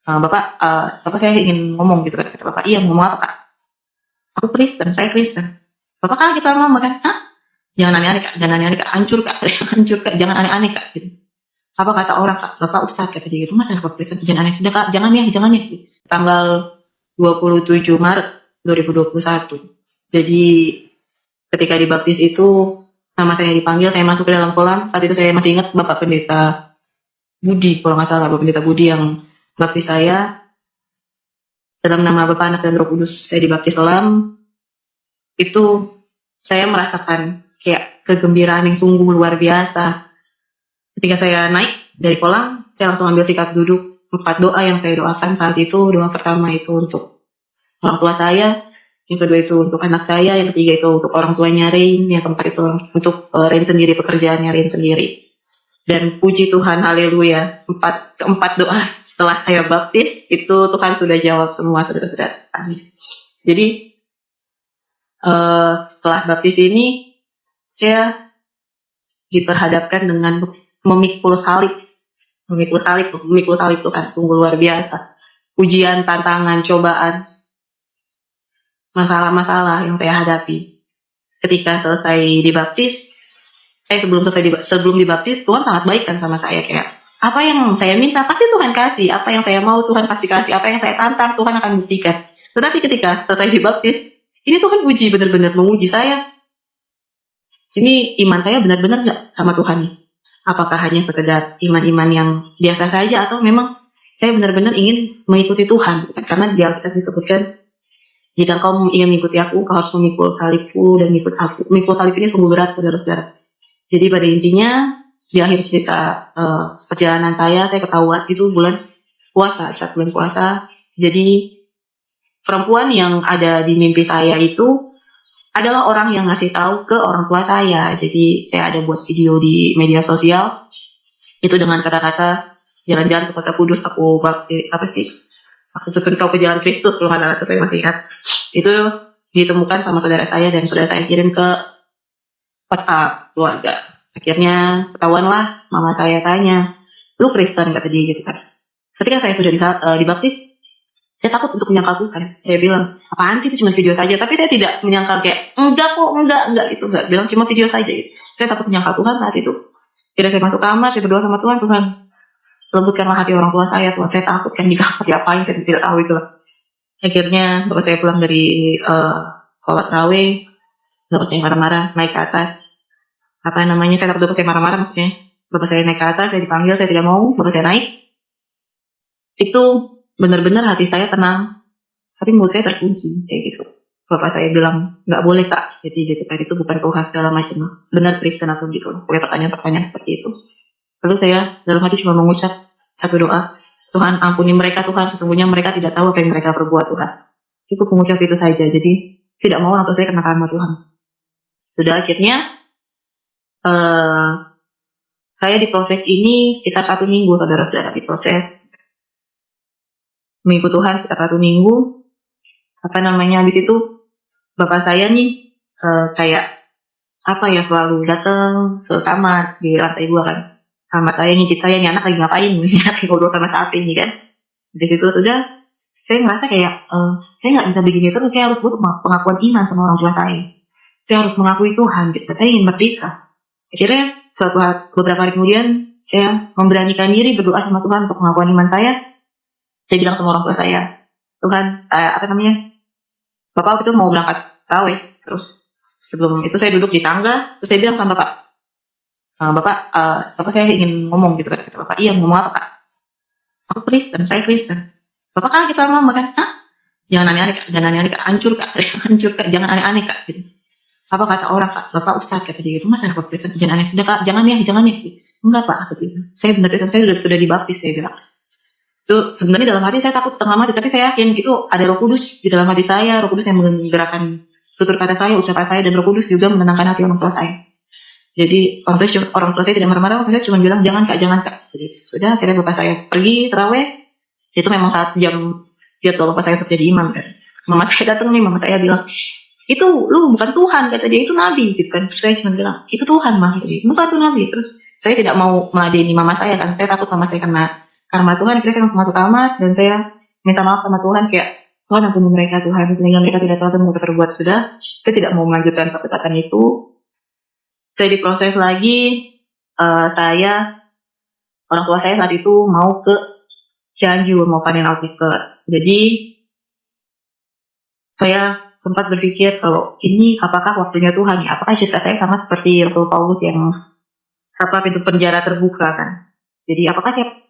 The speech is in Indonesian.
Bapak saya ingin ngomong gitu kan, kata bapak. Iya, ngomong apa kak? Aku Kristen, saya Kristen. Bapak kaget sama mama kan? Hah? Jangan aneh-aneh kak, jangan aneh-aneh kak, hancur kak, hancur kak, jangan aneh-aneh kak. Gitu. Apa kata orang kak? Bapak Ustadz kata dia gitu, masa bapak Kristen, jangan aneh, sudah kak, jangan ya. Tanggal 27 Maret 2021. Jadi ketika dibaptis itu nama saya dipanggil, saya masuk ke dalam kolam. Saat itu saya masih ingat Bapak Pendeta Budi, kalau nggak salah Bapak Pendeta Budi yang baptis saya dalam nama Bapa, Anak, dan Roh Kudus. Saya dibaptis kolam. Itu saya merasakan kayak kegembiraan yang sungguh luar biasa. Ketika saya naik dari kolam, saya langsung ambil sikap duduk. 4 doa yang saya doakan saat itu. Doa pertama itu untuk orang tua saya, yang kedua itu untuk anak saya, yang ketiga itu untuk orang tuanya Rain, yang keempat itu untuk Rain sendiri, pekerjaannya Rain sendiri. Dan puji Tuhan, haleluya, keempat doa setelah saya baptis itu Tuhan sudah jawab semua, saudara-saudara. Jadi setelah baptis ini saya diperhadapkan dengan memikul salib Tuhan, sungguh luar biasa. Ujian, tantangan, cobaan, masalah-masalah yang saya hadapi. Ketika selesai dibaptis, sebelum dibaptis, Tuhan sangat baik kan sama saya, kayak apa yang saya minta pasti Tuhan kasih, apa yang saya mau Tuhan pasti kasih, apa yang saya tantang Tuhan akan buktikan. Tetapi ketika selesai dibaptis, ini Tuhan benar-benar menguji saya. Ini iman saya benar-benar nggak sama Tuhan nih? Apakah hanya sekedar iman-iman yang biasa saja, atau memang saya benar-benar ingin mengikuti Tuhan? Karena di Alkitab disebutkan, jika kau ingin mengikuti aku, kau harus memikul salibku dan mengikut aku. Memikul salib ini sungguh berat, saudara-saudara. Jadi pada intinya, di akhir cerita perjalanan saya ketahuan itu saat bulan puasa. Jadi perempuan yang ada di mimpi saya itu adalah orang yang ngasih tahu ke orang tua saya. Jadi saya ada buat video di media sosial itu dengan kata-kata jalan-jalan ke Kota Kudus, aku tuntun kau ke jalan Kristus, kalau ada saya masih ingat. Itu ditemukan sama saudara saya dan saudara saya kirim ke WhatsApp keluarga. Akhirnya ketahuanlah, mama saya tanya, lu Kristen, kata dia gitu kan. Ketika saya sudah dibaptis, saya takut untuk menyangkal Tuhan. Saya bilang, apaan sih, itu cuma video saja. Tapi saya tidak menyangkal kayak, enggak gitu. Enggak, bilang cuma video saja gitu. Saya takut menyangkal Tuhan saat itu. Kira saya masuk kamar, saya berdoa sama Tuhan, Tuhan, lembutkanlah hati orang tua saya, Tuhan. Saya takut kan diapain, saya tidak tahu itu. Akhirnya, bapak saya pulang dari sholat raweh, bapak saya marah-marah, naik ke atas. Saya takut bapak saya marah-marah maksudnya. Bapak saya naik ke atas, saya dipanggil, saya tidak mau, bapak saya naik. Itu benar-benar hati saya tenang, tapi mulut saya terkunci kayak gitu. Bapak saya bilang, nggak boleh kak, jadi gitu kan, itu bukan Tuhan segala macam. Benar Kristen atau gitu, punya pertanyaan seperti itu. Lalu saya dalam hati cuma mengucap satu doa, Tuhan ampuni mereka Tuhan, sesungguhnya mereka tidak tahu apa yang mereka perbuat Tuhan. Cukup mengucap itu saja, jadi tidak mau atau saya kena karma Tuhan. Sudah akhirnya saya diproses ini sekitar 1 minggu, saudara-saudara, diproses mengikut Tuhan sekitar 1 minggu. Habis itu bapak saya nih selalu datang ke kamar di lantai 2 kan. Kamar saya ngintip saya, nih anak lagi ngapain nih, anak ngobrol sama siapa ini kan. Di situ sudah saya ngerasa kayak saya nggak bisa begini terus, saya harus butuh pengakuan iman sama orang tua saya. Saya harus mengakui Tuhan, gitu. Saya ingin merdeka. Akhirnya beberapa hari kemudian saya memberanikan diri berdoa sama Tuhan untuk pengakuan iman saya. Saya bilang sama orang tua saya, Tuhan, Bapak waktu itu mau berangkat raweh. Terus sebelum itu saya duduk di tangga, terus saya bilang sama Bapak saya ingin ngomong gitu kan. Kata Bapak, iya, ngomong apa kak? Aku Kristen, saya Kristen. Bapak kaget sama mama kan? Hah? Jangan aneh-aneh kak, hancur kak, jangan aneh-aneh kak. Gitu. Apa kata orang kak? Bapak Ustadz, kata dia gitu, masa Bapak Kristen, jangan aneh, sudah kak, jangan ya. Enggak pak, gitu. Saya benar Kristen, saya sudah dibaptis, saya bilang. Itu sebenarnya dalam hati saya takut setengah mati, tapi saya yakin itu ada Roh Kudus di dalam hati saya, Roh Kudus yang menggerakkan tutur kata saya, ucapan saya, dan Roh Kudus juga menenangkan hati orang tua saya. Jadi orang tua saya tidak marah-marah, saya cuma bilang jangan kak. Jadi sudah akhirnya bapak saya pergi terawih. Itu memang saat jam dia tahu bapak saya terjadi imam kan. Mama saya datang nih, mama saya bilang, itu lu bukan Tuhan, kata dia, itu nabi gitu kan. Terus saya cuma bilang, itu Tuhan mah, bukan tuh nabi. Terus saya tidak mau meladeni mama saya kan, saya takut mama saya kena karena Tuhan akhirnya saya langsung masuk kamar dan saya minta maaf sama Tuhan kayak, Tuhan ampuni mereka Tuhan, sehingga mereka tidak tahu apa yang mereka perbuat. Sudah, saya tidak mau melanjutkan perkataan itu. Saya diproses lagi, orang tua saya saat itu mau ke Cianjur, mau panen alpukat. Jadi saya sempat berpikir kalau ini apakah waktunya Tuhan ya? Apakah cerita saya sama seperti Rasul Paulus yang pintu penjara terbuka kan? Jadi apakah saya